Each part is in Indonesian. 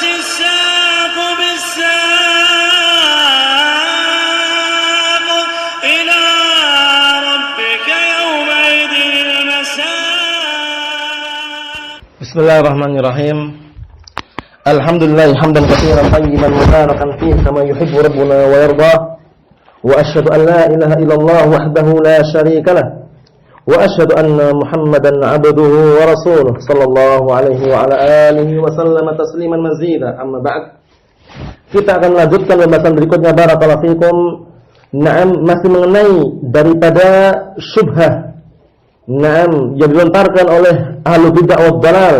الساق بالساق إلى ربك يومئذ المساق. بسم الله الرحمن الرحيم. الحمد لله حمدا كثيرا طيبا مباركا فيه كما يحب ربنا ويرضى. وأشهد أن لا إله إلا الله وحده لا شريك له. وأشهد أن محمدا عبده ورسوله صلى الله عليه وعلى آله وسلم تسليما مزيدا. Amma ba'd. Kita akan melanjutkan pembahasan berikutnya, barakallahu fikum. Naam, masih mengenai daripada syubhah naam yang dilontarkan oleh ahlu bid'ah wad dalal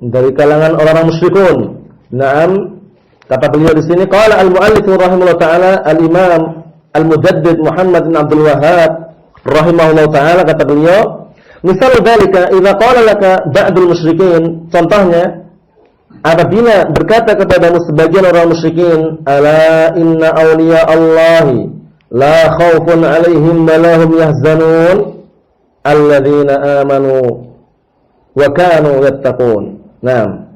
dari kalangan orang-orang musyrikun. Naam, kata beliau di sini, qala al-muallif rahimahullah taala al-imam al-mujaddid Muhammad bin Abdul Wahhab rahimahullah taala, kata beliau, misal dzalika idza qala laka ba'dul musyrikin, contohnya apabila berkata kepadamu sebagian orang musyrikin, ala inna awliya Allahi la khaufun 'alaihim wa la hum yahzanun alladzina amanu wa kanu yattaqun. Naam.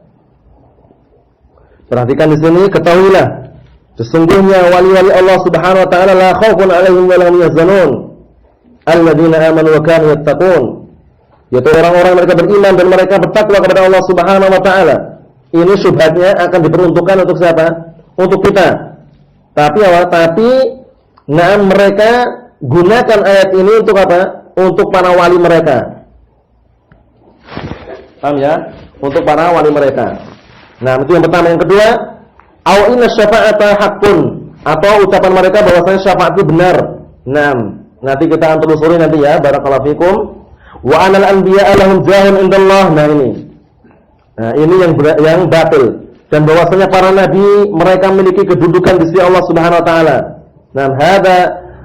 Perhatikan di sini, ketahuilah sesungguhnya wali-wali Allah Subhanahu wa taala la khaufun 'alaihim wa la hum yahzanun alladzina amanu wa kanu yattaqun, yaitu orang-orang mereka beriman dan mereka bertakwa kepada Allah Subhanahu wa taala. Ini syubhatnya akan diperuntukkan untuk siapa? Untuk kita. Tapi naam, mereka gunakan ayat ini untuk apa? Untuk para wali mereka. Paham ya? Untuk para wali mereka. Nah, itu yang pertama. Yang kedua, au inna syafa'ata haqqun, atau ucapan mereka bahwasanya syafaat itu benar. Nah, nanti kita akan telusuri nanti ya, barakallahu fikum. Wa anal anbiya'a lahum jahun indallah. Nah, ini yang batil. Dan bahwasanya para nabi mereka memiliki kedudukan di sisi Allah Subhanahu wa taala. Nah, hadza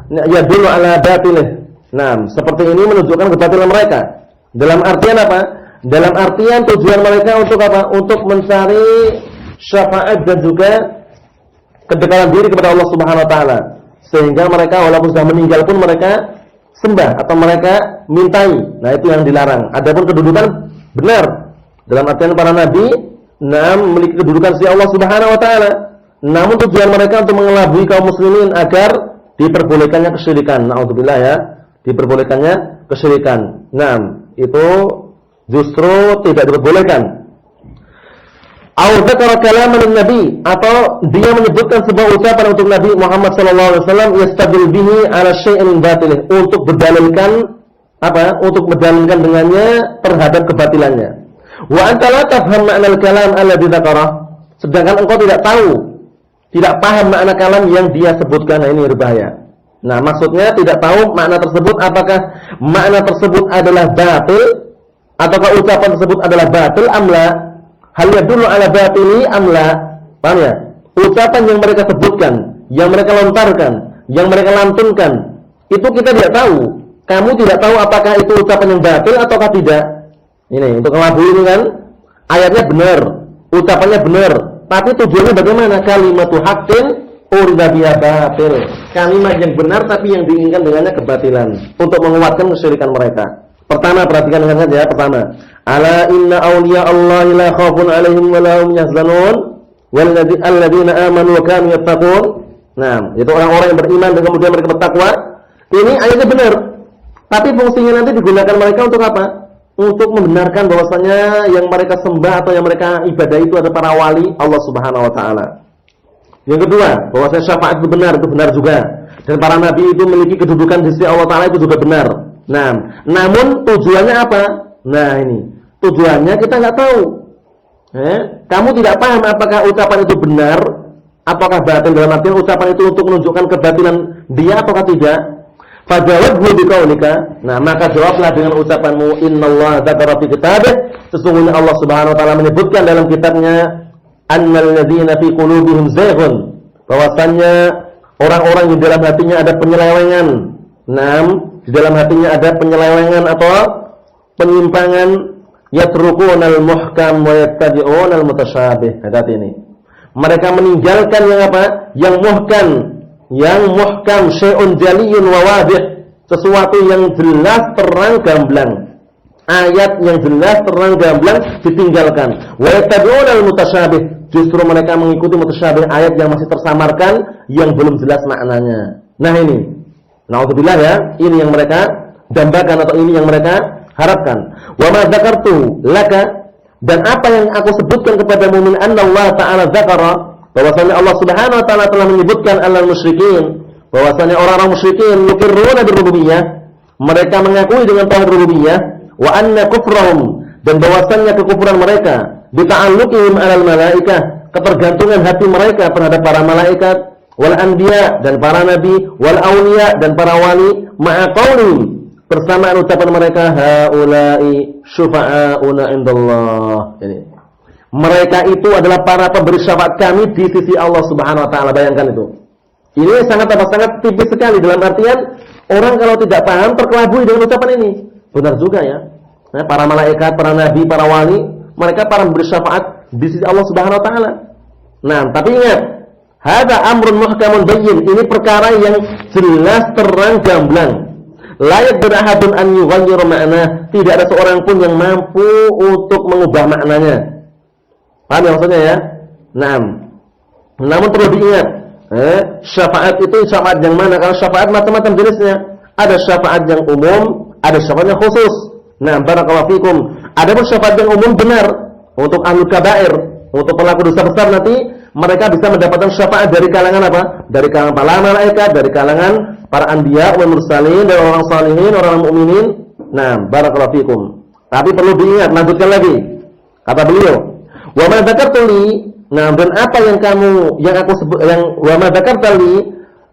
yadullu ala batilih. Nah, seperti ini menunjukkan kebatilan mereka. Dalam artian apa? Dalam artian tujuan mereka untuk apa? Untuk mencari syafaat dan juga kedekatan diri kepada Allah Subhanahu wa taala. Sehingga mereka walaupun sudah meninggal pun mereka sembah atau mereka mintai. Nah, itu yang dilarang. Adapun kedudukan benar dalam artian para nabi memiliki kedudukan si Allah Subhanahu wa taala. Namun tujuan mereka untuk mengelabui kaum muslimin agar diperbolehkannya kesyirikan. Naudzubillah ya, diperbolehkannya kesyirikan. Nah, itu justru tidak diperbolehkan. Au dzakara kalaman nabi, atau dia menyebutkan sebuah ucapan untuk Nabi Muhammad sallallahu alaihi wasallam, yastadil bihi ala syai'in min batilih, untuk berdalilkan apa? Untuk berdalilkan dengannya terhadap kebatilannya. Wa anta la tafham ma'na al-kalam alladhi dzakara, sedangkan engkau tidak tahu, tidak paham makna kalam yang dia sebutkan. Nah, ini berbahaya. Nah, maksudnya tidak tahu makna tersebut, apakah makna tersebut adalah batil ataukah ucapan tersebut adalah batil amla, hal yadullu ala batili amla. Paham ya? Ucapan yang mereka sebutkan, yang mereka lontarkan, yang mereka lantunkan, itu kita tidak tahu. Kamu tidak tahu apakah itu ucapan yang batil ataukah tidak. Ini untuk ngelabui ini kan, ayatnya benar, ucapannya benar, tapi tujuannya bagaimana? Kalimatu haqqin urida biha batil. Kalimat yang benar tapi yang diinginkan dengannya kebatilan, untuk menguatkan kesyirikan mereka. Pertama, perhatikan dengan saja. Pertama, ala inna awliya Allahi la khaufun 'alaihim wa la hum yahzanun walladzina amanu wa kanu yattaqun. Nah, itu orang-orang yang beriman dan kemudian mereka bertakwa. Ini ayatnya benar, tapi fungsinya nanti digunakan mereka untuk apa? Untuk membenarkan bahwasanya yang mereka sembah atau yang mereka ibadah itu adalah para wali Allah Subhanahu wa taala. Yang kedua, bahwasanya syafaat itu benar juga. Dan para nabi itu memiliki kedudukan di sisi Allah taala, itu juga benar. Nah, namun tujuannya apa? Nah, ini tujuannya kita nggak tahu. Kamu tidak paham apakah ucapan itu benar, apakah batil, dalam artian ucapan itu untuk menunjukkan kebatilan dia ataukah tidak. Fajawabhu biqaulika. Nah, maka jawablah dengan ucapanmu, innallaha dzakara fi kitabih, sesungguhnya Allah Subhanahu wa taala menyebutkan dalam kitabnya, annal ladzina fi qulubihim zayghun, bahwasannya orang-orang yang di dalam hatinya ada penyelewengan. Di dalam hatinya ada penyelewengan atau penyimpangan, yatrukunal muhkam wa yattabi'unal mutasyabih. Hadap ini. Mereka meninggalkan yang apa? Yang muhkam, syai'un jaliyun wa wadih, sesuatu yang jelas terang gamblang. Ayat yang jelas terang gamblang ditinggalkan. Wa yattabi'unal mutasyabih, Justru mereka mengikuti mutasyabih ayat yang masih tersamarkan, yang belum jelas maknanya. Nah ini, naudzubillah ya, ini yang mereka dambakan atau ini yang mereka harapkan. Wa ma dzakartu laka, dan apa yang aku sebutkan kepada mukmin, anna Allah Ta'ala dzakara, bahwasanya Allah Subhanahu wa taala telah menyebutkan alal musyrikin, bahwasanya orang-orang musyrikin yuqirruna birrububiyyah, mereka mengakui dengan tauhid rububiyah, wa anna kufrahum, dan bahwasanya kekufuran mereka bita'alluqihim 'alal malaikah, ketergantungan hati mereka terhadap para malaikat, wal anbiya, dan para nabi, wal auliya, dan para wali, ma'a qaulihim, bersamaan ucapan mereka, haula'i syufa'auna indallah. Ini, mereka itu adalah para pemberi syafaat kami di sisi Allah Subhanahu wa taala. Bayangkan itu. Ini sangat tipis sekali, dalam artian orang kalau tidak paham terkelabui dengan ucapan ini. Benar juga ya. Nah, para malaikat, para nabi, para wali, mereka para memberi syafaat di sisi Allah Subhanahu wa taala. Nah, tapi ingat, hadza amrun muhkamun bayyin. Ini perkara yang jelas terang gamblang. La yaqdiru ahadun an yughayyira ma'na. Tidak ada seorang pun yang mampu untuk mengubah maknanya. Paham ya maksudnya ya? Nah, namun perlu diingat, syafaat itu syafaat yang mana? Karena syafaat macam-macam jenisnya. Ada syafaat yang umum, ada syafaat yang khusus. Nah, barakallahu fikum. Adapun syafaat yang umum benar untuk ahlul kabair, untuk pelaku dosa besar, nanti mereka bisa mendapatkan syafaat dari kalangan apa? Dari kalangan para malaikat, dari kalangan para anbiya wal mursalin, dan orang salihin, orang mukminin. Nah, barakallahu fikum. Tapi perlu diingat, lanjutkan lagi. Kata beliau, "Wa ma dzakartu li", nah, dan apa yang aku sebut, yang wa ma dzakartu li,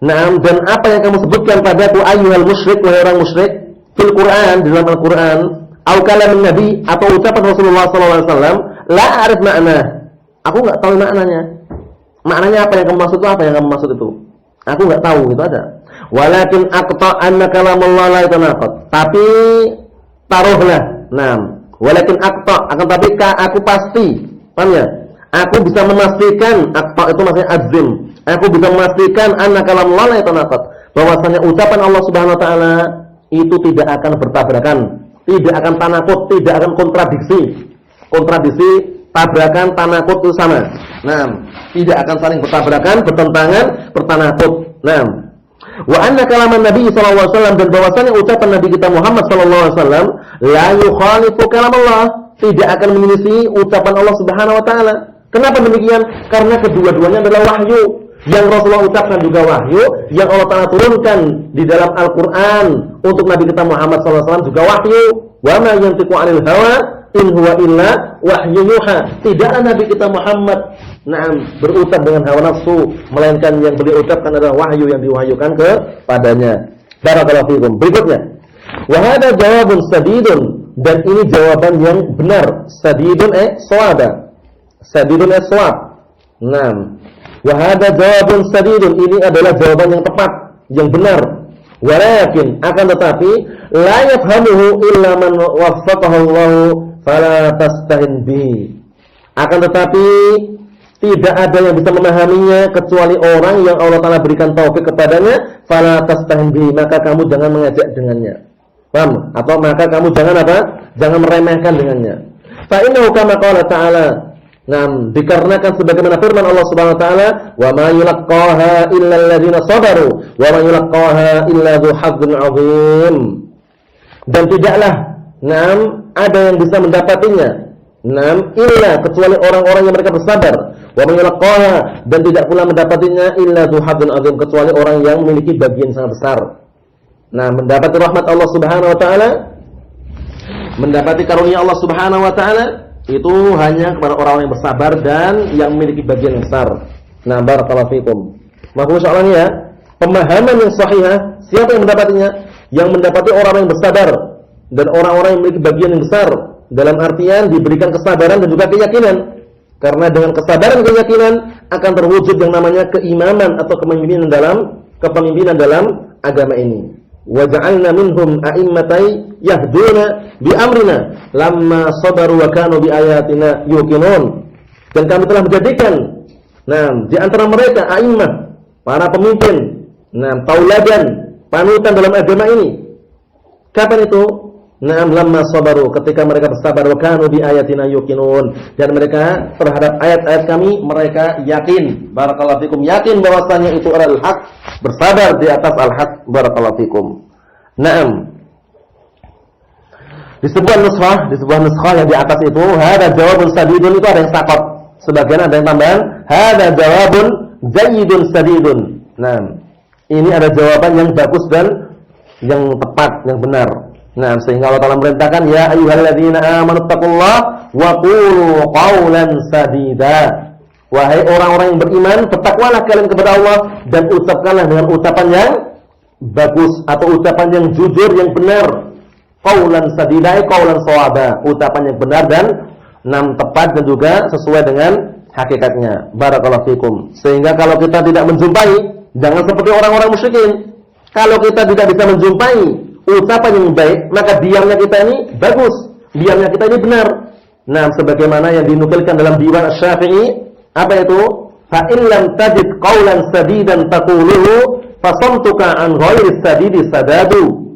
nah, dan apa yang kamu sebutkan padaku ayyuhal musyrik, wahai orang musyrik, fil Quran, di dalam Al-Quran, au kalamin Nabi, atau ucapan Rasulullah sallallahu alaihi wasallam, la a'rif makna. Aku enggak tahu maknanya. Maknanya apa yang kamu maksud itu? Apa yang kamu maksud itu? Aku enggak tahu, itu ada. Walakin aqta anna kalamullah la yatanaqad. Tapi taruhlah. Nah, walakin aqta, akan tapi aku pasti. Paham ya? Aku bisa memastikan, aqta itu maksudnya azim. Aku bisa memastikan anna kalamullah la yatanaqad, bahwasanya ucapan Allah Subhanahu wa taala itu tidak akan bertabrakan, tidak akan tanakut, tidak akan kontradiksi. Kontradiksi, tabrakan, tanakut itu sama. Nah, tidak akan saling bertabrakan, bertentangan, bertanakut. Nah, wa anna kalaman Nabi sallallahu alaihi wasallam, dan bahwasanya ucapan Nabi kita Muhammad sallallahu alaihi wasallam la yukhalifu kalam Allah, tidak akan menyelisih ucapan Allah Subhanahu wa taala. Kenapa demikian? Karena kedua-duanya adalah wahyu. Yang Rasulullah ucapkan juga wahyu, yang Allah Ta'ala turunkan di dalam Al-Quran untuk Nabi kita Muhammad SAW juga wahyu. Wa ma yantiqu 'anil hawa in huwa illa wahyu yuha. Tidaklah Nabi kita Muhammad berucap dengan hawa nafsu, melainkan yang beliau ucapkan adalah wahyu yang diwahyukan kepadanya. Barakallahu fikum. Berikutnya, wa hadza jawabun sadidun, dan ini jawaban yang benar. Sadidun shawaba. Sadidun shawab. Naam. Wa hadza jawabun sadidun, ini adalah jawaban yang tepat, yang benar. Walakin, akan tetapi, la yafhamuhu illa man waffaqahu Allah fala tastahin bihi. Akan tetapi tidak ada yang bisa memahaminya kecuali orang yang Allah Ta'ala berikan taufik kepadanya, fala tastahin bihi, maka kamu jangan mengajak dengannya. Paham? Atau maka kamu jangan apa? Jangan meremehkan dengannya. Fa innahu kama qala ta'ala, nah, dikarenakan sebagaimana firman Allah Subhanahu wa taala, wa ma yulaqqaha illa alladziina sabaru wa ma yulaqqaha illa dzu hazzin 'adzim. Dan tidaklah ada yang bisa mendapatinya, illa kecuali orang-orang yang mereka bersabar, wa ma yulaqqaha, dan tidak pula mendapatinya illa dzu hazzin 'adzim, kecuali orang yang memiliki bagian sangat besar. Nah, mendapati rahmat Allah Subhanahu wa taala, mendapati karunia Allah Subhanahu wa taala, itu hanya kepada orang-orang yang bersabar dan yang memiliki bagian yang besar. Nah, barakallahu fikum. Maka soalnya ya, pemahaman yang sahihah, siapa yang mendapatinya? Yang mendapati orang yang bersabar dan orang-orang yang memiliki bagian yang besar, dalam artian diberikan kesabaran dan juga keyakinan. Karena dengan kesabaran dan keyakinan akan terwujud yang namanya keimaman atau kepemimpinan dalam agama ini. Wa ja'alna minhum a'immatan yahduna bi amrina lamma sabaru wa kanu bi ayatina yuqinun. Dan kami telah menjadikan di antara mereka a'immah, para pemimpin, tauladan, panutan dalam agama ini. Kapan itu? Na'am lamma sabaru, ketika mereka bersabar, wa kanu bi ayatina yuqinun, dan mereka terhadap ayat-ayat kami mereka yakin. Barakallahu fikum, yakin bahwasanya itu adalah hak, bersabar di atas al-haq. Barakallahu fikum. Na'am. Di sebuah nuskhah yang di atas itu hada jawabun sadidun, itu ada yang sakot. Sebagian ada yang tambahan hada jawabun jayyidun sadidun. Nah, ini ada jawaban yang bagus dan yang tepat, yang benar. Nah, sehingga Allah Ta'ala merintahkan ya ayyuhalladzina amanu taqullaha wa qulu qawlan sadida. Wahai orang-orang yang beriman, bertakwalah kalian kepada Allah dan ucapkanlah dengan ucapan yang bagus atau ucapan yang jujur, yang benar. Qawlan sadida, qawlan shawaba, ucapan yang benar dan tepat dan juga sesuai dengan hakikatnya. Barakallahu fikum. Sehingga kalau kita tidak menjumpai, jangan seperti orang-orang musyrikin. Kalau kita tidak bisa menjumpai ucapan yang baik, maka diamnya kita ini bagus, diamnya kita ini benar. Nah, sebagaimana yang dinukilkan dalam diwan Asy-Syafi'i, apa itu? Fa in lam tajid qawlan sadidan taquluhu fasamtuka an ghairi sadidi sadadu.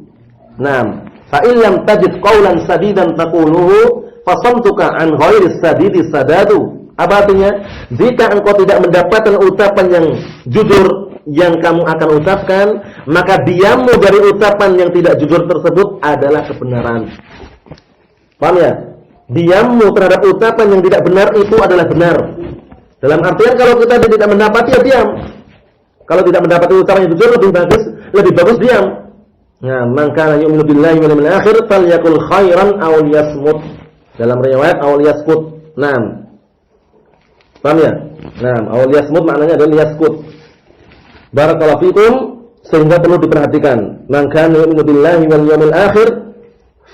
Nah, fa in lam tajid qawlan sadidan taquluhu fasamtuka an ghairi sadidi sadadu. Apa artinya? Jika engkau tidak mendapatkan ucapan yang jujur yang kamu akan ucapkan, maka diammu dari ucapan yang tidak jujur tersebut adalah kebenaran. Paham ya? Diammu terhadap ucapan yang tidak benar itu adalah benar. Dalam artian kalau kita tidak mendapati, ya diam. Kalau tidak mendapati ucapan yang jujur, lebih bagus diam. Nah, man kana yu'minu billahi wal yawmil akhir falyakul khairan aw liyasmut. Dalam riwayat aw liyaskut. Nah, paham ya? Nah, aw liyasmut maknanya adalah liyaskut. Barakallahu fikum, sehingga perlu diperhatikan. Man kana yu'minu billahi wal yawmil akhir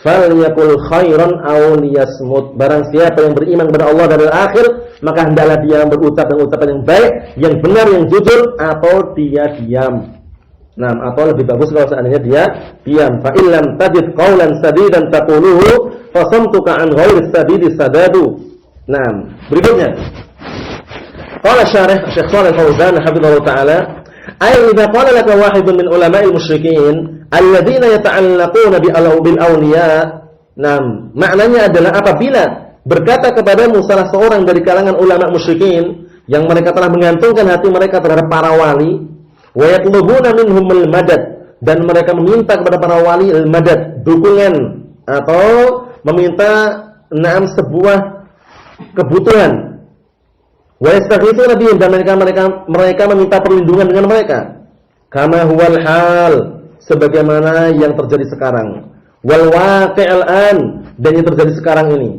falyakul khairan aw liyasmut. Barang siapa yang beriman kepada Allah dan hari akhir, maka hendaklah dia berucap dengan ucapan yang baik, yang benar, yang jujur, atau dia diam. Nah, atau lebih bagus kalau seandainya dia diam. Fa illam tajid qawlan sadidan taquluhu fasamtuka an ghairi sadidi sadadu. Nah, berikutnya. Qala syarih Syekh Shalih Al-Fauzan hafizallahu taala, ay idza qala laka wahidun min ulama'il musyrikin alladziina yata'allaquna bil awliya. Nah, maknanya adalah apabila berkata kepadamu salah seorang dari kalangan ulama musyrikin yang mereka telah menggantungkan hati mereka terhadap para wali, wa yatlubuna minhum al-madad, dan mereka meminta kepada para wali al-madad, dukungan atau meminta sebuah kebutuhan. Wa yastaghithuna bihim, dan mereka meminta perlindungan dengan mereka. Kama huwal hal, sebagaimana yang terjadi sekarang. Wal waqi'al an, dan yang terjadi sekarang ini.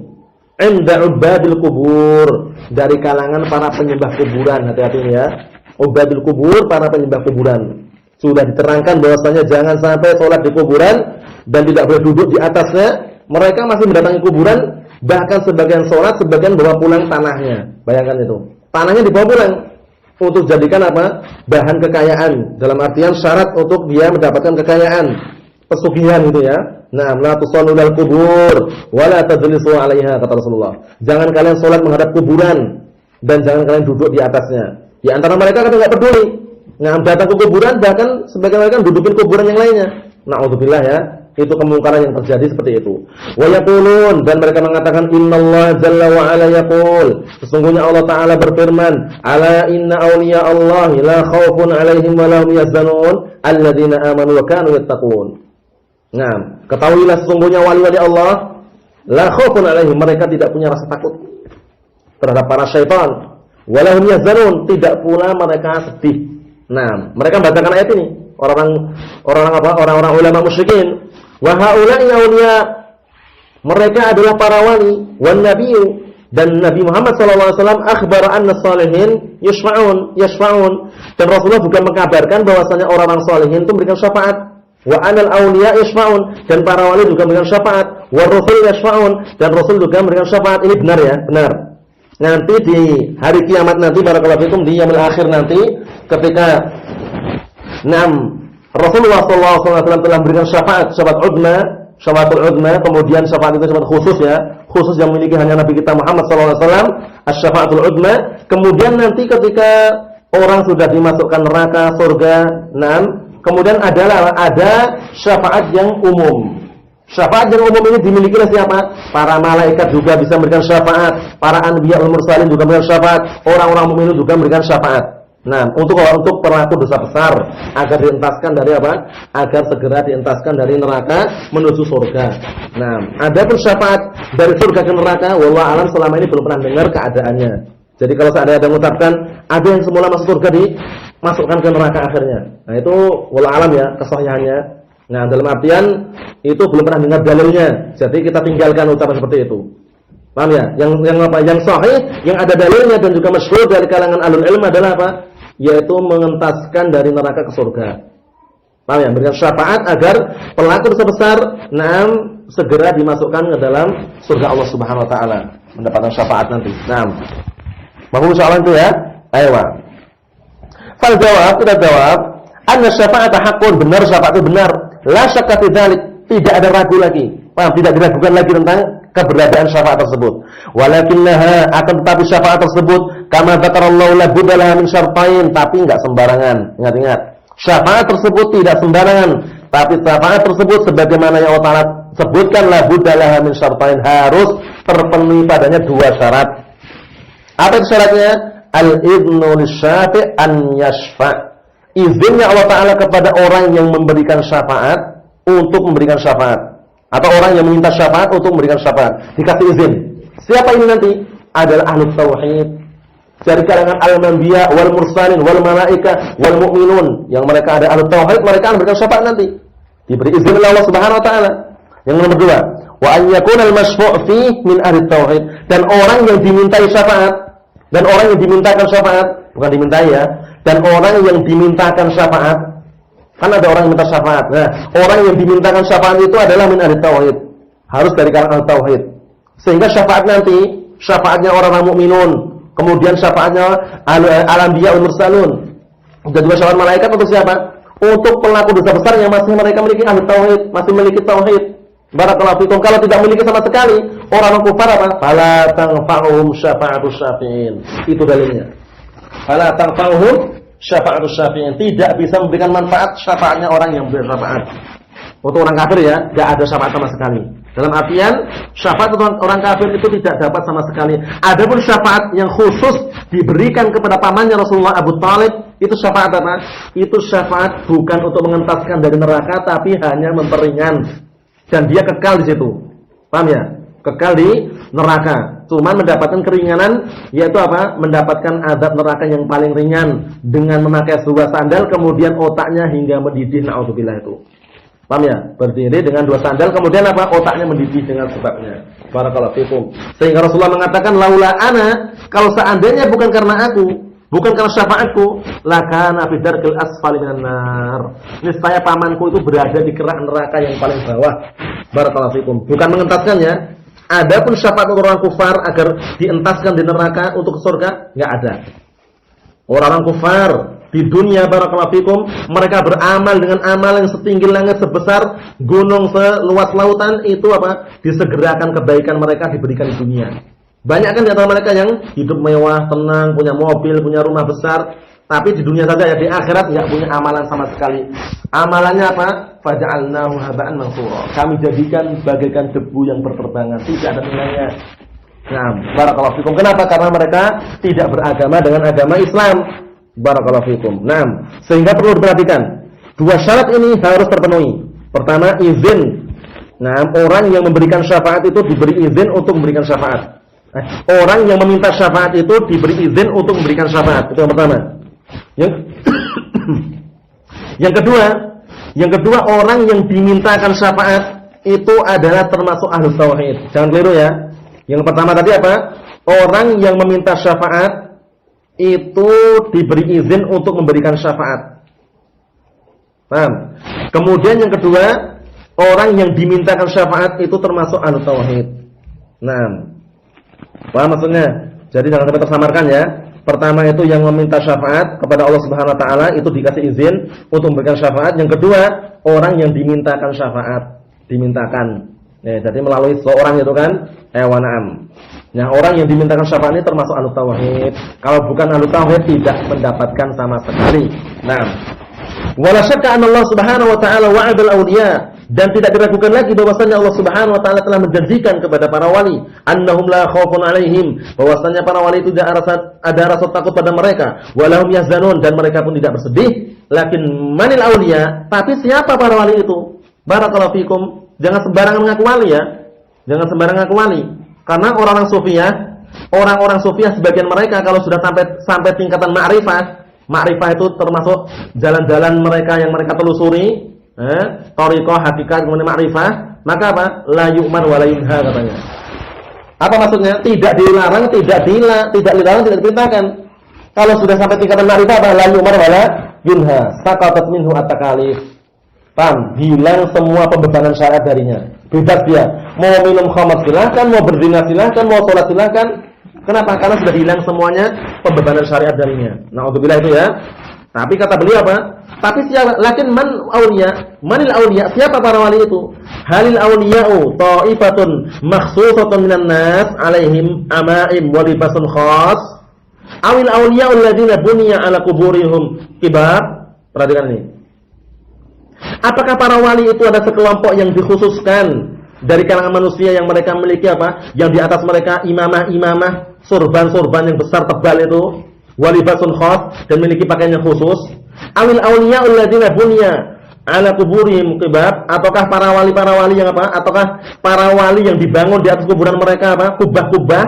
Inda ubadil kubur, dari kalangan para penyembah kuburan. Hati-hati ya. Ubadil kubur, para penyembah kuburan. Sudah diterangkan bahwasanya jangan sampai sholat di kuburan dan tidak boleh duduk di atasnya. Mereka masih mendatangi kuburan, bahkan sebagian sholat, sebagian bawa pulang tanahnya. Bayangkan itu. Tanahnya dibawa pulang untuk jadikan apa? Bahan kekayaan. Dalam artian syarat untuk dia mendapatkan kekayaan, pesugihan gitu ya. Nah, la tusallu lal kubur wa la tajlisu 'alaiha, kata Rasulullah. Jangan kalian sholat menghadap kuburan dan jangan kalian duduk di atasnya. Di antara mereka kadang enggak peduli. Nah, datang ke kuburan, bahkan sebagian mereka dudukin kuburan yang lainnya. Na'udzubillah ya. Itu kemungkaran yang terjadi seperti itu. Wa yaqulun, dan mereka mengatakan innallaha jalla wa ala yaqul, sesungguhnya Allah taala berfirman, ala inna awliya Allahi la khaufun 'alaihim wa lahum yahzanun alladzina amanu wa kanu yattaqun. Nah, ketahuilah sesungguhnya wali-wali Allah la khaufun 'alaihim, mereka tidak punya rasa takut terhadap para syaitan, wa lahum yahzanun, tidak pula mereka sedih. Nah, mereka membacakan ayat ini, orang-orang ulama musyrikin. Wa haula'i awliya, mereka adalah para wali, wan nabiyyu, dan Nabi Muhammad sallallahu alaihi wasallam akhbara anna shalihin yashfa'un, dan Rasulullah juga mengkabarkan bahwasanya orang-orang salihin itu memberikan syafaat. Wa anal awliya yashfa'un, dan para wali juga memberikan syafaat. Wa rasul yashfa'un, dan Rasul juga memberikan syafaat. Ini benar ya, benar. Nanti di hari kiamat nanti, barakallahu fikum, di yaumil akhir nanti, ketika Rasulullah SAW telah memberikan syafaat udma, kemudian syafaat itu syafaat khusus ya, khusus yang memiliki hanya Nabi kita Muhammad SAW, as-syafaatul udma. Kemudian nanti ketika orang sudah dimasukkan neraka, surga, kemudian ada syafaat yang umum. Syafaat yang umum ini dimiliki oleh siapa? Para malaikat juga bisa memberikan syafaat, para anbiya wal mursalin juga memberikan syafaat, orang-orang mukmin juga memberikan syafaat. Nah, untuk pelaku dosa besar agar dientaskan dari apa? Agar segera dientaskan dari neraka menuju surga. Nah, adapun syafaat dari surga ke neraka, wallahu alam selama ini belum pernah dengar keadaannya. Jadi kalau seandainya ada mengucapkan ada yang semula masuk surga dimasukkan ke neraka akhirnya. Nah, itu wallahu alam ya kesahihannya. Nah, dalam artian itu belum pernah dengar dalilnya. Jadi kita tinggalkan ucapan seperti itu. Paham ya? Yang sahih, yang ada dalilnya dan juga masyhur dari kalangan ahlul ilm adalah apa? Yaitu mengentaskan dari neraka ke surga. Paham ya? Memberikan syafaat agar pelaku dosa besar segera dimasukkan ke dalam surga Allah Subhanahu wa taala, mendapatkan syafaat nanti. Mahfum soalan itu ya? Ayo. Fal jawab, kita jawab, anna syafa'ata haqqun, benar syafaat itu benar. La syakka fi dzalik, tidak ada ragu lagi. Paham? Tidak diragukan lagi tentang keberadaan syafaat tersebut. Walakinnaha, akan tetapi syafaat tersebut kama dzakarallahu la budalaha min syartain, tapi enggak sembarangan. Ingat-ingat. Syafaat tersebut tidak sembarangan, tapi syafaat tersebut sebagaimana yang Allah Ta'ala sebutkan la budalaha min syartain, harus terpenuhi padanya dua syarat. Apa itu syaratnya? Al-idnu lisyafi' an yashfa'. Izinnya Allah Ta'ala kepada orang yang memberikan syafaat untuk memberikan syafaat. Atau orang yang meminta syafaat untuk memberikan syafaat, dikasih izin. Siapa ini nanti? Adalah ahlu tauhid, dari kalangan al-anbiya wal mursalin wal malaika wal mu'minun. Yang mereka ada ahlu tauhid, mereka akan memberikan syafaat nanti. Diberi izin oleh Allah Subhanahu wa taala. Yang nomor dua, wa an yakuna al-masyfu' fi min ahli tauhid, dan orang yang dimintai syafaat, dan orang yang dimintakan syafaat, bukan dimintai ya, dan orang yang dimintakan syafaat. Kan ada orang yang minta syafaat. Nah, orang yang dimintakan syafaat itu adalah min ahli tauhid. Harus dari kalangan tauhid. Sehingga syafaat nanti, syafaatnya orang-orang mukminun, kemudian syafaatnya al-anbiya wal mursalun. Dan juga syafaat malaikat untuk siapa? Untuk pelaku dosa besar yang masih mereka memiliki ahli tauhid, masih memiliki tauhid. Barakallahu fikum. Kalau tidak memiliki sama sekali, orang kufar apa? Fala tanfa'uhum syafa'atus syafi'in. Itu dalilnya. Fala tanfa'uhum syafa'atus syafi'in, tidak bisa memberikan manfaat syafaatnya orang yang memberi syafaat. Untuk orang kafir ya, tidak ada syafaat sama sekali. Dalam artian syafaat untuk orang kafir itu tidak dapat sama sekali. Adapun syafaat yang khusus diberikan kepada pamannya Rasulullah Abu Thalib, itu syafaat apa? Itu syafaat bukan untuk mengentaskan dari neraka, tapi hanya memperingan. Dan dia kekal di situ. Paham ya? Kekal di neraka. Cuma mendapatkan keringanan, yaitu apa? Mendapatkan azab neraka yang paling ringan dengan memakai dua sandal, kemudian otaknya hingga mendidih. Na'udzubillah itu. Paham ya? Berdiri dengan dua sandal, kemudian apa? Otaknya mendidih dengan sebabnya. Barakallahu fikum. Sehingga Rasulullah mengatakan, laula ana, kalau seandainya bukan karena aku, bukan karena syafaatku, lakana fi darkil asfali minan nar. Niscaya pamanku itu berada di kerak neraka yang paling bawah. Barakallahu fikum. Bukan mengentaskannya. Adapun syafaat untuk orang kufar agar dientaskan di neraka untuk ke surga, enggak ada. Orang-orang kufar di dunia, barakallahu fikum, mereka beramal dengan amal yang setinggi langit, sebesar gunung, seluas lautan, itu apa? Disegerakan kebaikan mereka diberikan di dunia. Banyak kan di antara mereka yang hidup mewah, tenang, punya mobil, punya rumah besar, tapi di dunia saja ya, di akhirat enggak punya amalan sama sekali. Amalannya apa? Faja'alnahu haba'an mansura. Kami jadikan bagaikan debu yang berterbangan, tidak ada nilainya. Nah, barakallahu fikum. Kenapa? Karena mereka tidak beragama dengan agama Islam. Barakallahu fikum. Nah, sehingga perlu diperhatikan, dua syarat ini harus terpenuhi. Pertama, izin. Nah, orang yang memberikan syafaat itu diberi izin untuk memberikan syafaat. Orang yang meminta syafaat itu diberi izin untuk memberikan syafaat. Itu yang pertama. Yang kedua, orang yang dimintakan syafaat itu adalah termasuk ahlus tauhid. Jangan keliru ya. Yang pertama tadi apa? Orang yang meminta syafaat itu diberi izin untuk memberikan syafaat. Paham? Kemudian yang kedua, orang yang dimintakan syafaat itu termasuk ahlus tauhid. Nah, paham maksudnya? Jadi jangan sampai tersamarkan ya. Pertama itu yang meminta syafaat kepada Allah Subhanahu wa taala itu dikasih izin untuk memberikan syafaat. Yang kedua, orang yang dimintakan syafaat, dimintakan. Jadi melalui seorang itu kan, na'am. Nah, orang yang dimintakan syafaat ini termasuk ahlu tauhid. Kalau bukan ahlu tauhid tidak mendapatkan sama sekali. Nah, Wala syakka anna Allah Subhanahu wa taala wa'adal awliya, dan tidak diragukan lagi bahwasanya Allah Subhanahu wa taala telah menjanjikan kepada para wali annahum la khaufun alaihim, bahwasanya para wali itu tidak ada rasa takut pada mereka, walahum yahzanun, dan mereka pun tidak bersedih. Lakin manil awliya, tapi siapa para wali itu? Barakallahu fikum, jangan sembarangan mengaku wali ya. Jangan sembarangan mengaku wali. Karena orang-orang sufiah sebagian mereka kalau sudah sampai tingkatan ma'rifah itu termasuk jalan-jalan mereka yang mereka telusuri, thariqah, hakikat, kemudian ma'rifah, maka apa? La yu'man wa la yunha katanya. Apa maksudnya? Tidak dilarang, tidak diperintahkan. Kalau sudah sampai tingkatan ma'rifah, apa? La yu'man wa la yunha. Saqatat minhu at-takalif. Paham? Hilang semua pembebanan syariat darinya. Bebas dia. Mau minum khamar silahkan, mau berzina silahkan, mau sholat silahkan. Kenapa? Karena sudah hilang semuanya pembebanan syariat darinya. Na'udzubillah itu ya. Tapi kata beliau apa? Tapi siapa? Lakin manil awliya, siapa para wali itu? Halil awliya'u ta'ifatun makhsusatun minan nas 'alaihim ama'im wa libasun khas. Awil awliya'u alladziina buniya 'ala quburihim kibab. Perhatikan ini. Apakah para wali itu ada sekelompok yang dikhususkan dari kalangan manusia yang mereka memiliki apa? Yang di atas mereka imamah, sorban yang besar tebal itu, walibasun khas, dan memiliki pakaian yang khusus. Awil awliya'ul ladzina bunya ala kuburihim qibab, ataukah para wali yang apa? Ataukah para wali yang dibangun di atas kuburan mereka apa? Kubah-kubah.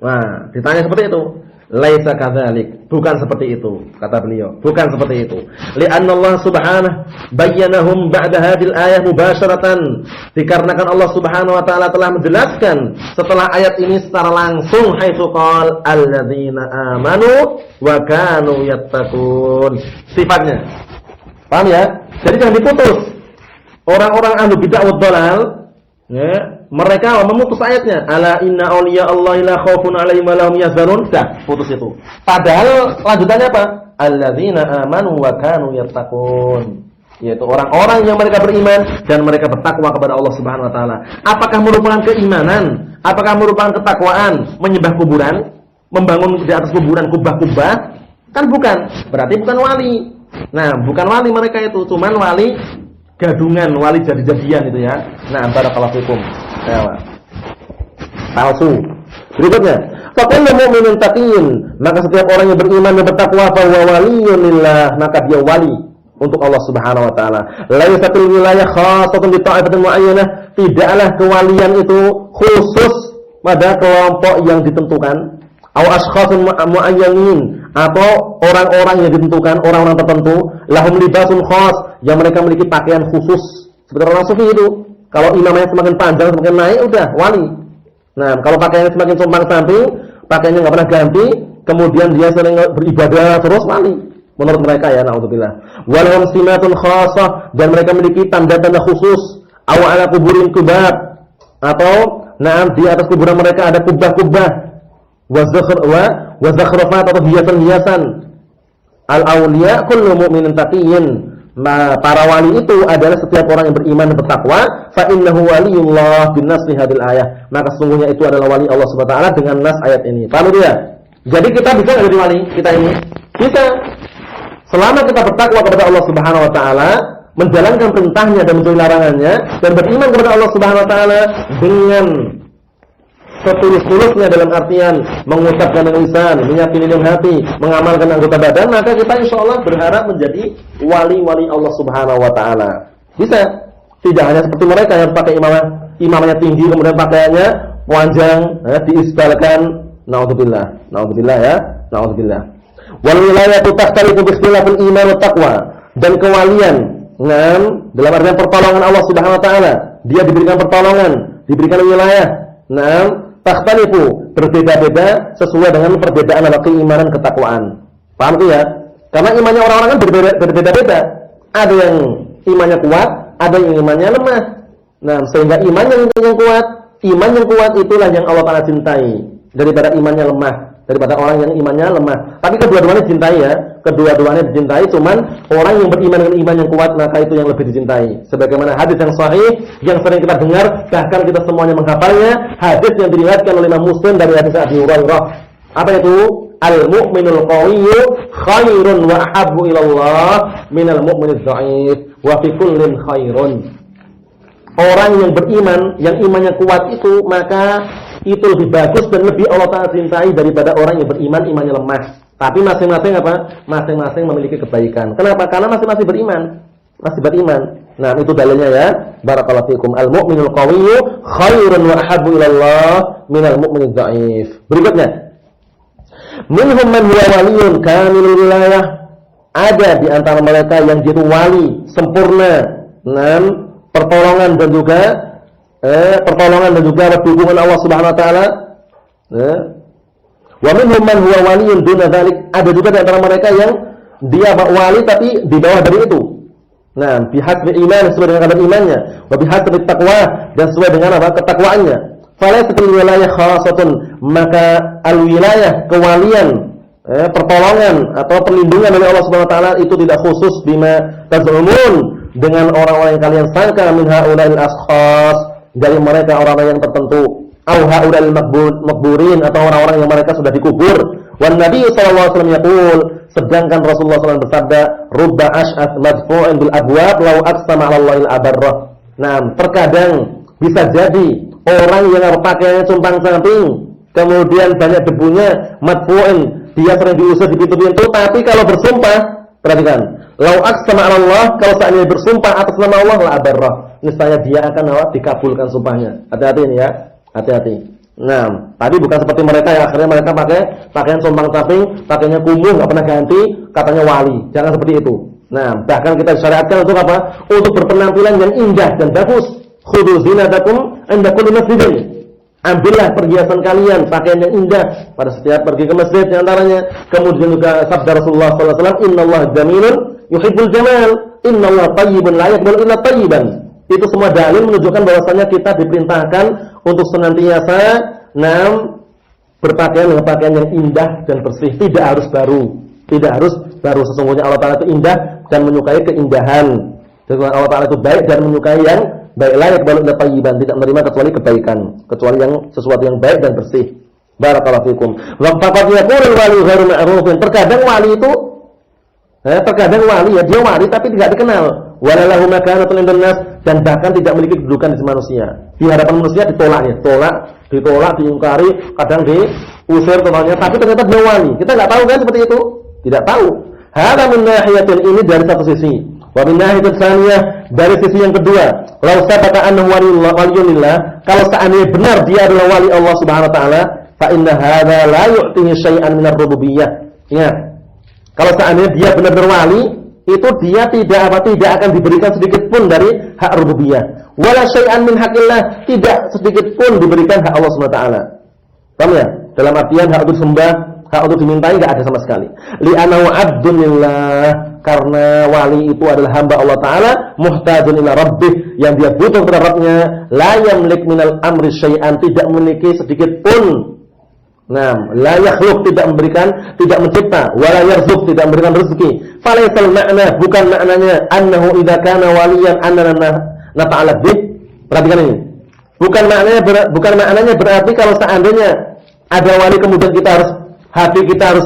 Nah, ditanya seperti itu. Laisa kadzalik, bukan seperti itu, kata beliau, bukan seperti itu. Li'anna Allah Subhanahu bayyanahum ba'da hadhil ayah mubasharatan, dikarenakan Allah Subhanahu wa taala telah menjelaskan setelah ayat ini secara langsung, haitsu qala alladzina amanu wa kanu yattaqun. Sifatnya. Paham ya? Jadi jangan diputus. Orang-orang ahlu bid'ah wad dhalal, ya, mereka memutus ayatnya, ala inna awliya Allahi la khaufun 'alaihim wa lahum yahzanun. Dah, putus itu. Padahal lanjutannya apa? Alladzina amanu wa kanu yattaqun, yaitu orang-orang yang mereka beriman dan mereka bertakwa kepada Allah Subhanahu wa taala. Apakah merupakan keimanan? Apakah merupakan ketakwaan menyembah kuburan, membangun di atas kuburan kubah-kubah? Kan bukan. Berarti bukan wali. Nah, bukan wali mereka itu, cuman wali gadungan, wali jadi-jadian itu ya. Nah, barakallahu fikum. Palsu. Berikutnya, faqullu mu'minun taqiyyin, maka setiap orang yang beriman dan bertakwa fa huwa waliyyun lillah, maka dia wali untuk Allah Subhanahu wa taala. Laisatul wilayah khassatun bi ta'ifatin mu'ayyanah, tidaklah kewalian itu khusus pada kelompok yang ditentukan, au ashkhasun mu'ayyanin, atau orang-orang yang ditentukan, orang-orang tertentu, lahum libasun khas, yang mereka memiliki pakaian khusus. Seperti orang sufi itu, kalau imamnya semakin panjang, semakin naik, udah wali. Nah, kalau pakaiannya semakin sompang-samping, pakaiannya nggak pernah ganti, kemudian dia sering beribadah terus, wali. Menurut mereka ya, na'udzubillah. Walahum simatun khassah, dan mereka memiliki tanda-tanda khusus. Aw ala kuburin kubab, atau di atas kuburan mereka ada kubah-kubah. Wa zakhrafat, atau hiasan-hiasan. Al-awliya kullu mu'minin taqiyyin. Para wali itu adalah setiap orang yang beriman dan bertakwa. Fa innahu waliyullah bin nasli hadil ayah, maka sesungguhnya itu adalah wali Allah Subhanahu wa taala dengan nas ayat ini. Paham dia? Jadi kita bisa jadi wali, kita ini bisa selama kita bertakwa kepada Allah Subhanahu wa taala, menjalankan perintahnya dan menjauhi larangannya, dan beriman kepada Allah Subhanahu wa taala dengan setulus-tulusnya, dalam artian mengucapkan dengan lisan, meyakini dengan hati, mengamalkan anggota badan, maka kita insyaallah berharap menjadi wali-wali Allah Subhanahu wa taala. Bisa. Tidak hanya seperti mereka yang pakai imamnya tinggi, kemudian pakaiannya panjang, diisbalkan. Naudzubillah ya. Naudzubillah. Wal wilayatu takhtalifu bi ikhtilafil iman wa taqwa, dan kewalian dalam artian pertolongan Allah Subhanahu wa taala, dia diberikan pertolongan, diberikan wilayah. Takhtalifu, berbeda-beda sesuai dengan perbedaan antara keimanan ketakwaan. Paham itu ya? Karena imannya orang-orang kan berbeda-beda. Ada yang imannya kuat, ada yang imannya lemah. Nah, sehingga iman yang kuat itulah yang Allah Taala cintai daripada imannya lemah, daripada orang yang imannya lemah. Tapi kedua-duanya dicintai ya. Kedua-duanya dicintai, cuman orang yang beriman dengan iman yang kuat, maka itu yang lebih dicintai. Sebagaimana hadis yang sahih yang sering kita dengar, bahkan kita semuanya menghafalnya, hadis yang diriwayatkan oleh Imam Muslim dari hadis Abi Hurairah. Apa itu? Al-mu'minul qawiyyu khairun wa ahabbu ila Allah minal mu'minidz dha'if wa fi kullin khairun. Orang yang beriman, yang imannya kuat itu, maka itu lebih bagus dan lebih Allah Ta'ala cintai daripada orang yang beriman, imannya lemah. Tapi masing-masing apa? Masing-masing memiliki kebaikan. Kenapa? Karena masing-masing beriman. Masih beriman. Nah, itu dalilnya ya. Barakallahu fikum. Al-mu'minul qawiyyu khairun wa ahabbu ila Allah minal mu'minidz dha'if. Berikutnya. Minhum man huwa waliyun kamilul wilayah. Ada di antara mereka yang dia itu wali sempurna. Pertolongan dan juga dukungan Allah Subhanahu wa taala. Wa minhum man huwa waliyun duna dzalik. Ada juga di antara mereka yang dia wali tapi di bawah dari itu. Nah, bihasbi iman, sesuai dengan kadar imannya, wa bihasbi taqwa, dan sesuai dengan apa? Ketakwaannya. Falaysatul wilayah khassatun, maka al-wilayah, kewalian, pertolongan atau perlindungan dari Allah Subhanahu wa taala itu tidak khusus bima tazumun, dengan orang-orang yang kalian sangka min haula'il ashkhas, dari mereka orang-orang yang tertentu, au haula'il maqburin, atau orang-orang yang mereka sudah dikubur. Wan Nabi sallallahu alaihi wasallam yaqul, sedangkan Rasulullah SAW bersabda, rubba ash'ath madfu'in bil abwab law aqsama 'ala Allahil abarrah. Nah, terkadang bisa jadi orang yang pakaiannya compang-camping, kemudian banyak debunya, madfu'in, dia sering diusir di pintu-pintu, tapi kalau bersumpah, perhatikan, law aqsama 'ala Allah, kalau seandainya bersumpah atas nama Allah la abarrah, niscaya dia akan dikabulkan sumpahnya. Hati-hati ini ya, hati-hati. Nah, tadi bukan seperti mereka yang akhirnya mereka pakai pakaian compang-camping, pakainya kumuh, nggak pernah ganti, katanya wali. Jangan seperti itu. Nah, bahkan kita syariatkan untuk apa? Untuk berpenampilan yang indah dan bagus. Khudhu zinatakum 'inda kulli masjidin. Ambillah perhiasan kalian, pakaian yang indah pada setiap pergi ke masjid di antaranya. Kemudian juga sabda Rasulullah sallallahu alaihi wasallam, "Innallaha jamilun yuhibbul jamal, innallaha thayyibun la yaqbalu illa thayyiban." Itu semua dalil menunjukkan bahwasanya kita diperintahkan untuk senantiasa berpakaian dengan pakaian yang indah dan bersih, tidak harus baru. Tidak harus baru. Sesungguhnya Allah Ta'ala itu indah dan menyukai keindahan. Sesungguhnya Allah Ta'ala itu baik dan menyukai yang baik, la yaqbalu illa thayyiban, tidak menerima kecuali kebaikan, kecuali yang sesuatu yang baik dan bersih. Barakallahu fikum. Wa faqad yaqulul wali ghairu ma'rufin. Terkadang wali itu ya dia wali tapi tidak dikenal. Walalahu makanatun indan nas, dan bahkan tidak memiliki kedudukan di manusia. Di hadapan manusia ditolak, diingkari, kadang diusir totalnya, tapi ternyata dia wali. Kita enggak tahu kan seperti itu? Tidak tahu. Hada min nahiyatin, ini dari satu sisi. Wa min nahiyatin tsaniyah, dari sisi yang kedua. Law sabata annahu waliyullah, kalau seandainya benar dia adalah wali Allah Subhanahu wa taala, fa inna hadza la yu'tihi syai'an min ar-rububiyyah. Ingat, kalau seandainya dia benar-benar wali, itu dia tidak akan diberikan sedikit pun dari hak rububiyah. Wala syai'an min haqqillah, tidak sedikit pun diberikan hak Allah Subhanahu wa taala. Paham ya? Dalam artian hak untuk sembah, hak untuk dimintai enggak ada sama sekali. Li'annahu 'abdun lillah, karena wali itu adalah hamba Allah taala, muhtajun ila rabbih, yang dia butuh kepada Rabbnya, la yamlik minal amri syai'an, tidak memiliki sedikit pun. Nah, la yakhluq, tidak memberikan, tidak mencipta, wala yarzuq, tidak memberikan rezeki. Falaisal makna, bukan maknanya annahu idza kana waliyan annana nata'ala bih. Perhatikan ini. Bukan maknanya berarti kalau seandainya ada wali kemudian hati kita harus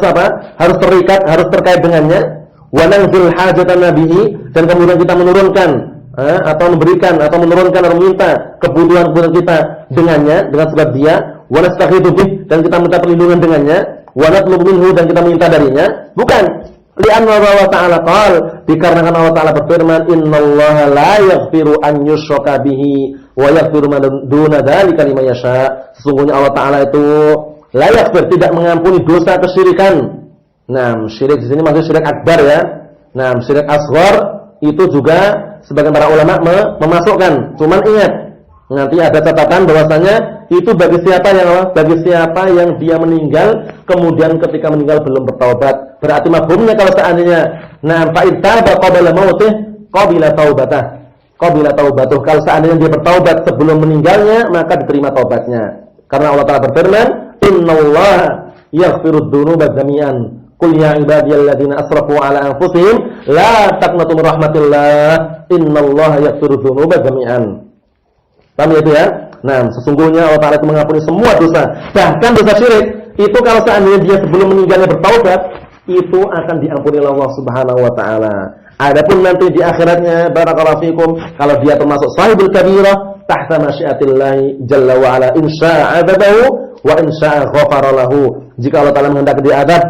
harus terikat, harus terkait dengannya. Wa nanzil hajatan nabihi, dan kemudian kita menurunkan atau memberikan atau menurunkan atau meminta kebutuhan kita dengannya, dengan sebab dia. Wa nastaghithu bih, dan kita minta perlindungan dengannya. Wa natlubu minhu, dan kita minta darinya. Bukan. Li'anna Allah Ta'ala qala, dikarenakan Allah Ta'ala berfirman, innallaha la yaghfiru an yushraka bihi wa yaghfiru ma duna dzalika liman yasha. Sesungguhnya Allah Ta'ala itu la yaghfir, tidak mengampuni dosa kesyirikan. Nah, syirik di sini maksudnya syirik akbar ya. Nah, syirik asghar itu juga sebagian para ulama memasukkan. Cuman ingat, nanti ada catatan bahwasanya itu bagi siapa yang dia meninggal kemudian ketika meninggal belum bertaubat. Berarti mafhumnya kalau seandainya fa ittaba qabla mautih qabila taubatah. Qabila taubatuh. Kalau seandainya dia bertaubat sebelum meninggalnya, maka diterima taubatnya. Karena Allah Ta'ala berfirman, innallaha yaghfirud dzunuba jami'an. Qul ya ibadiyalladzina asrafu ala anfusihim la taqnatu min rahmatillah, innallaha yaghfirudz dzunuba jami'an. Paham itu ya? Nah, sesungguhnya Allah Ta'ala itu mengampuni semua dosa, bahkan dosa syirik. itu kalau seandainya dia sebelum meninggalnya bertaubat, itu akan diampuni oleh Allah Subhanahu wa taala. Adapun nanti di akhiratnya, barakallahu fikum, kalau dia termasuk sahibul kabirah tahta masyiatillahi jalla wa ala, insya'a adabahu wa insya'a ghafara lahu. Jika Allah Ta'ala menghendaki diadab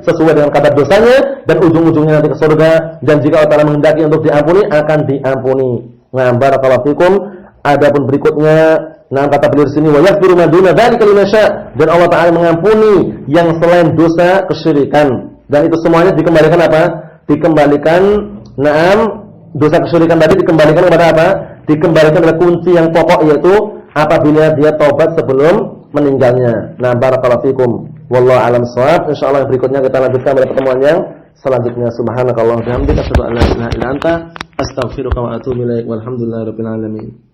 sesuai dengan kadar dosanya dan ujung-ujungnya nanti ke surga, dan jika Allah Ta'ala menghendaki untuk diampuni, akan diampuni. Nah, barakallahu fikum. Adapun berikutnya, nah kata beliau di sini, wa yaghfiru ma duna dzalika liman syaa', dan Allah Ta'ala mengampuni yang selain dosa kesyirikan. Dan itu semuanya dikembalikan apa? Dikembalikan, dosa kesyirikan tadi dikembalikan kepada apa? Dikembalikan pada kunci yang pokok, yaitu apabila dia taubat sebelum meninggalnya. Nah, barakallahu fikum. Wallahu a'lam shawab. Insyaallah yang berikutnya kita lanjutkan pada pertemuan yang selanjutnya. Subhanakallahumma wa bihamdika asyhadu an la ilaha illa anta astaghfiruka wa atubu ilaik. Walhamdulillahirabbil alamin.